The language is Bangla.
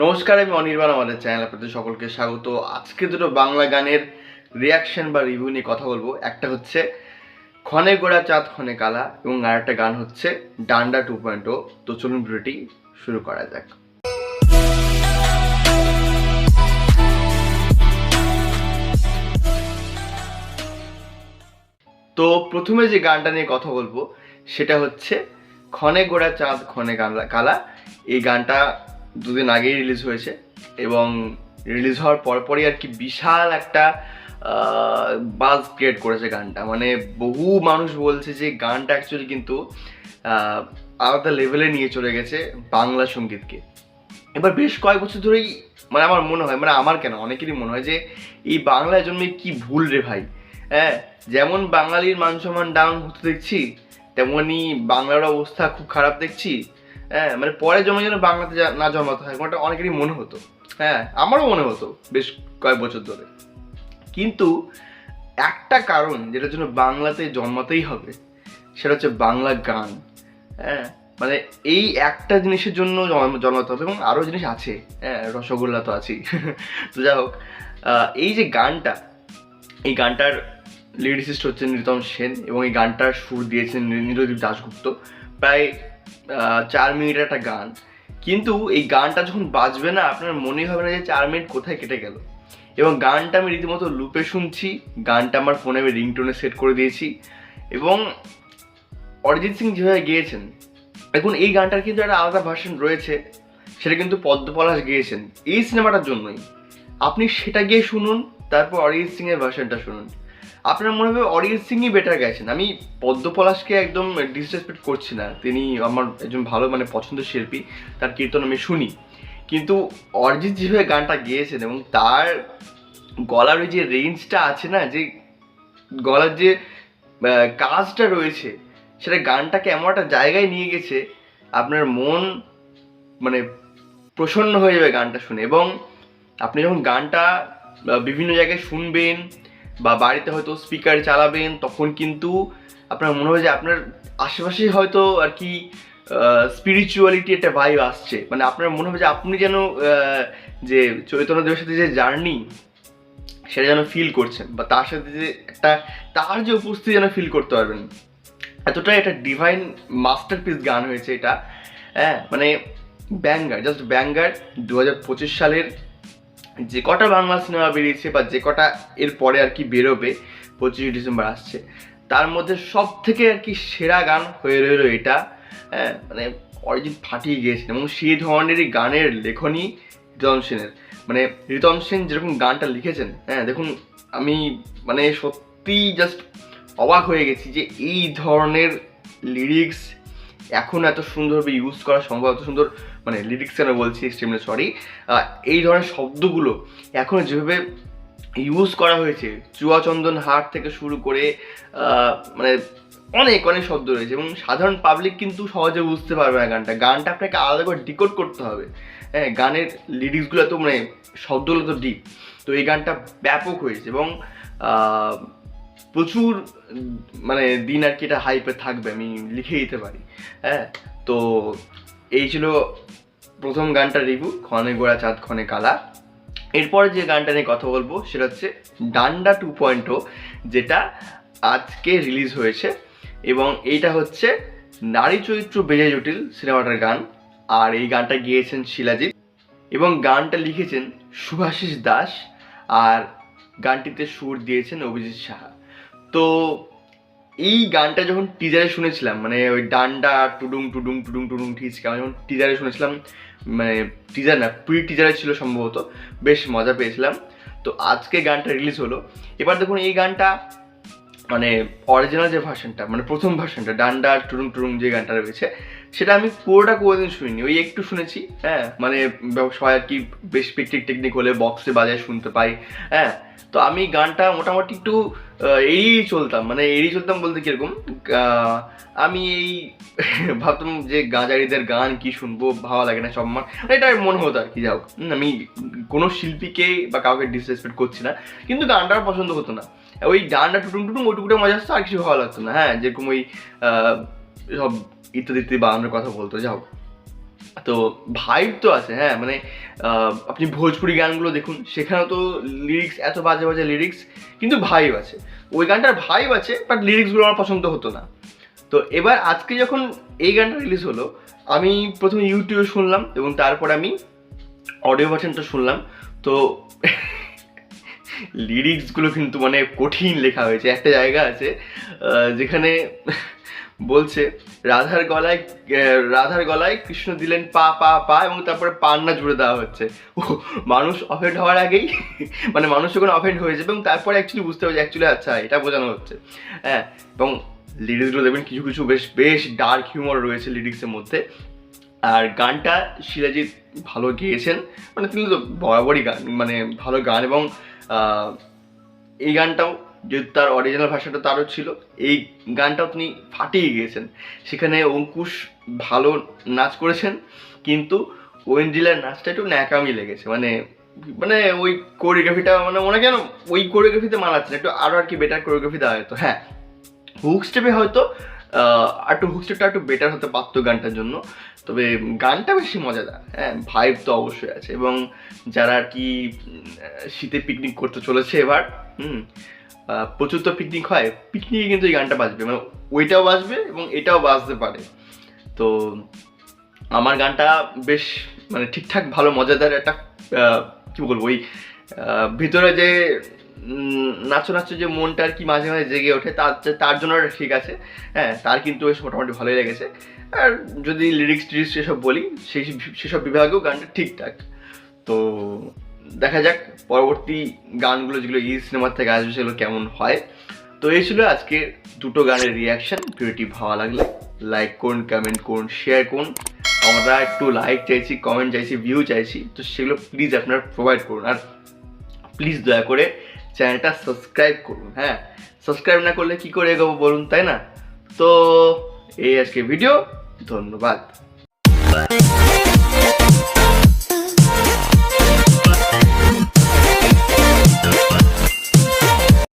নমস্কার, আমি অনির্বাণ। আমাদের চ্যানেল আপনাদের সকলকে স্বাগত। আজকে দুটো বাংলা গানের রিয়াকশন বা রিভিউ নিয়ে কথা বলবো। একটা হচ্ছে ক্ষণে গোড়া চাঁদ ক্ষণে কালা এবং আরেকটা গান হচ্ছে ডান্ডা 2.0। তো চলুন ভিডিওটি শুরু করা যাক। তো প্রথমে যে গানটা নিয়ে কথা বলবো সেটা হচ্ছে ক্ষণে গোড়া চাঁদ ক্ষণে কালা। এই গানটা দুদিন আগেই রিলিজ হয়েছে এবং রিলিজ হওয়ার পরপরই আর কি বিশাল একটা বাজ ক্রিয়েট করেছে গানটা। মানে বহু মানুষ বলছে যে গানটা অ্যাকচুয়ালি কিন্তু আলাদা লেভেলে নিয়ে চলে গেছে বাংলা সঙ্গীতকে। এবার বেশ কয়েক বছর ধরেই মানে আমার মনে হয়, মানে আমার কেন অনেকেরই মনে হয় যে এই বাংলায় জন্মে কি ভুল রে ভাই। হ্যাঁ, যেমন বাঙালির মান সম্মান ডাউন হতে দেখছি, তেমনই বাংলার অবস্থা খুব খারাপ দেখছি। হ্যাঁ, মানে পরে জমে যেন বাংলাতে না জন্মাতে হয়, কোনটা অনেকেরই মনে হতো। হ্যাঁ, আমারও মনে হতো বেশ কয়েক বছর ধরে। কিন্তু একটা কারণ যেটার জন্য বাংলাতে জন্মাতেই হবে সেটা হচ্ছে বাংলা গান। হ্যাঁ, মানে এই একটা জিনিসের জন্য জন্মাতে হবে এবং আরও জিনিস আছে। হ্যাঁ, রসগোল্লা তো আছেই। তো যাই হোক, এই যে গানটা, এই গানটার লিরিসিস্ট হচ্ছেন রিতম সেন এবং এই গানটার সুর দিয়েছেন নীলদীপ দাশগুপ্ত। প্রায় 4 মিনিটের একটা গান, কিন্তু এই গানটা যখন বাজবে না আপনার মনেই হবে না যে 4 মিনিট কোথায় কেটে গেল। এবং গানটা আমি রীতিমতো লুপে শুনছি। গানটা আমার ফোনে আমি রিংটোনে সেট করে দিয়েছি এবং অরিজিৎ সিং যেভাবে গিয়েছেন, দেখুন এই গানটার কিন্তু একটা আলাদা ভার্সন রয়েছে, সেটা কিন্তু পদ্ম পলাশ গিয়েছেন এই সিনেমাটার জন্যই। আপনি সেটা গিয়ে শুনুন, তারপর অরিজিৎ সিং এর ভার্সনটা শুনুন, আপনার মনে হবে অরিজিৎ সিংই বেটার গেছেন। আমি পদ্ম পলাশকে একদম ডিসরেসপেক্ট করছি না, তিনি আমার একজন ভালো মানে পছন্দের শিল্পী, তার কীর্তন আমি শুনি। কিন্তু অরিজিৎ যেভাবে গানটা গিয়েছেন এবং তার গলার ওই যে রেঞ্জটা আছে না, যে গলার যে কাজটা রয়েছে, সেটা গানটাকে এমন একটা জায়গায় নিয়ে গেছে আপনার মন মানে প্রসন্ন হয়ে যাবে গানটা শুনে। এবং আপনি যখন গানটা বিভিন্ন জায়গায় শুনবেন বা বাড়িতে হয়তো স্পিকার চালাবেন, তখন কিন্তু আপনার মনে হয় যে আপনার আশেপাশে হয়তো আর কি স্পিরিচুয়ালিটি একটা ভাইব আসছে। মানে আপনার মনে হবে যে আপনি যেন যে চৈতন্যদেবের সাথে যে জার্নি সেটা যেন ফিল করছেন, বা তার সাথে যে একটা তার যে উপস্থিতি যেন ফিল করতে পারবেন। এতটাই একটা ডিভাইন মাস্টারপিস গান হয়েছে এটা। হ্যাঁ, মানে ব্যাঙ্গার, জাস্ট ব্যাঙ্গার। 2025 সালের যে কটা বাংলা সিনেমা বেরিয়েছে বা যে কটা এর পরে আর কি বেরোবে, 25 ডিসেম্বর আসছে, তার মধ্যে সব থেকে আর কি সেরা গান হয়ে রইল এটা। হ্যাঁ, মানে অরিজিৎ ফাটিয়ে গিয়েছেন এবং সেই ধরনেরই গানের লেখনী রিতম সেনের। মানে রিতম সেন যেরকম গানটা লিখেছেন, হ্যাঁ দেখুন, আমি মানে সত্যি জাস্ট অবাক হয়ে গেছি যে এই ধরনের লিরিক্স এখন এত সুন্দরভাবে ইউজ করা সম্ভব। এত সুন্দর মানে লিরিক্স কেন বলছি, এক্সট্রিমলি সরি, এই ধরনের শব্দগুলো এখন যেভাবে ইউজ করা হয়েছে, চুয়াচন্দন হাট থেকে শুরু করে মানে অনেক অনেক শব্দ রয়েছে এবং সাধারণ পাবলিক কিন্তু সহজে বুঝতে পারবে না গানটা আপনাকে আলাদা করে ডিকোড করতে হবে। হ্যাঁ, গানের লিরিক্সগুলো তো মানে শব্দগুলো তো ডিপ। তো এই গানটা ব্যাপক হয়েছে এবং প্রচুর মানে দিন আর কি এটা হাইপে থাকবে, আমি লিখে দিতে পারি। হ্যাঁ, তো এই ছিল প্রথম গানটার রিভিউ, ক্ষণে গোড়া চাঁদ ক্ষণে কালা। এরপরে যে গানটা নিয়ে কথা বলবো সেটা হচ্ছে ডান্ডা 2.0, যেটা আজকে রিলিজ হয়েছে এবং এইটা হচ্ছে নারী চরিত্র বেজে জটিল সিনেমাটার গান। আর এই গানটা গেয়েছেন শিলাজিৎ এবং গানটা লিখেছেন শুভাশিস দাস, আর গানটিতে সুর দিয়েছেন অভিজিৎ সাহা। তো এই গানটা যখন টিজারে শুনেছিলাম, মানে ওই ডান্ডা টুডুং টুডুং টুডুং টুডুং ঠিকছে, আমি যখন টিজারে শুনেছিলাম, মানে টিজার না প্রি টিজারে ছিল সম্ভবত, বেশ মজা পেয়েছিলাম। তো আজকে গানটা রিলিজ হলো। এবার দেখুন এই গানটা মানে অরিজিনাল যে ভার্সনটা, মানে প্রথম ভার্সনটা ডান্ডা টুডুং টুডুং যে গানটা রয়েছে, সেটা আমি পুরোটা কোনোদিন শুনিনি, ওই একটু শুনেছি। হ্যাঁ, মানে সবাই আর কি বেশ টেকনিক হলে বক্সে বাজায় শুনতে পাই। হ্যাঁ, তো আমি গানটা মোটামুটি একটু এড়িয়ে চলতাম বলতে কীরকম, আমি এই ভাবতাম যে গাঁজারিদের গান কি শুনবো, ভালো লাগে না সব, মানে এটা মনে হতো আর কি। যাই হোক, আমি কোনো শিল্পীকে বা কাউকে ডিসরেসপেক্ট করছি না, কিন্তু গানটা পছন্দ হতো না। ওই ডান্ডা টুটুং টুটুং ওইটুকুটা মজা আসতো, আর কিছু ভালো লাগতো না। হ্যাঁ, যেরকম ওই সব ইত্যাদি ইত্যাদি বানানোর কথা বলতো। যাই হোক, তো ভাইব তো আছে, হ্যাঁ মানে আপনি ভোজপুরি গানগুলো দেখুন, সেখানেও তো লিরিক্স এত বাজে বাজে লিরিক্স, কিন্তু ভাইব আছে। ওই গানটার ভাইব আছে, বাট লিরিক্সগুলো আমার পছন্দ হতো না। তো এবার আজকে যখন এই গানটা রিলিজ হলো, আমি প্রথমে ইউটিউবে শুনলাম এবং তারপর আমি অডিও ভার্সনটা শুনলাম। তো লিরিক্সগুলো কিন্তু মানে কঠিন লেখা হয়েছে। একটা জায়গা আছে যেখানে বলছে রাধার গলায় কৃষ্ণ দিলেন পা পা পা, এবং তারপরে পান্না জুড়ে দেওয়া হচ্ছে। মানুষ অফেন্ড হওয়ার আগেই মানে মানুষ যখন অফেন্ড হয়ে যাবে এবং তারপরে অ্যাকচুয়ালি বুঝতে হবে যে অ্যাকচুয়ালি আচ্ছা এটা বোঝানো হচ্ছে। হ্যাঁ, এবং লিরিক্সগুলো দেখবেন কিছু কিছু বেশ ডার্ক হিউমার রয়েছে লিরিক্সের মধ্যে। আর গানটা শিলাজিৎ ভালো গেয়েছেন, মানে তিনি তো বরাবরই গান মানে ভালো গান, এবং এই গানটাও যেহেতু তার অরিজিনাল ভাষাটা তারও ছিল, এই গানটাও তিনি ফাটিয়ে গিয়েছেন। সেখানে অঙ্কুশ ভালো নাচ করেছেন, কিন্তু ওয়েন্দ্রিলার নাচটা একটু ন্যাকামি লেগেছে। মানে মানে ওই কোরিওগ্রাফিটা মানে ওনাকে যেন ওই কোরিওগ্রাফিতে মানাচ্ছে না, একটু আরও আর কি বেটার কোরিওগ্রাফি দেওয়া হয়তো। হ্যাঁ, হুক স্টেপে হয়তো একটু হুক স্টেপটা একটু বেটার হতে পারতো গানটার জন্য, তবে গানটা বেশি মজাদার। হ্যাঁ, ভাইব তো অবশ্যই আছে। এবং যারা আর কি শীতে পিকনিক করতে চলেছে এবার, প্রচুর তো পিকনিক হয়, পিকনিকে কিন্তু এই গানটা বাজবে, মানে ওইটাও বাজবে এবং এটাও বাজতে পারে। তো আমার গানটা বেশ মানে ঠিকঠাক ভালো মজাদার একটা কী বলবো, ওই ভিতরে যে নাচো নাচো যে মনটা আর কি মাঝে মাঝে জেগে ওঠে, তার জন্য ঠিক আছে। হ্যাঁ, তার কিন্তু বেশ মোটামুটি ভালোই লেগেছে। আর যদি লিরিক্স টিরিক্স এসব বলি, সেসব বিভাগেও গানটা ঠিকঠাক। তো দেখা যাক পরবর্তী গানগুলো যেগুলো এই সিনেমার থেকে আসবে সেগুলো কেমন হয়। তো এই ছিল আজকে দুটো গানের রিয়াকশান। ভিডিওটি ভালো লাগলে লাইক করুন, কমেন্ট করুন, শেয়ার করুন। আমরা একটু লাইক চাইছি, কমেন্ট চাইছি, ভিউ চাইছি, তো সেগুলো প্লিজ আপনারা প্রোভাইড করুন। আর প্লিজ দয়া করে চ্যানেলটা সাবস্ক্রাইব করুন। হ্যাঁ, সাবস্ক্রাইব না করলে কী করে এগোবো বলুন, তাই না? তো এই আজকে ভিডিও, ধন্যবাদ।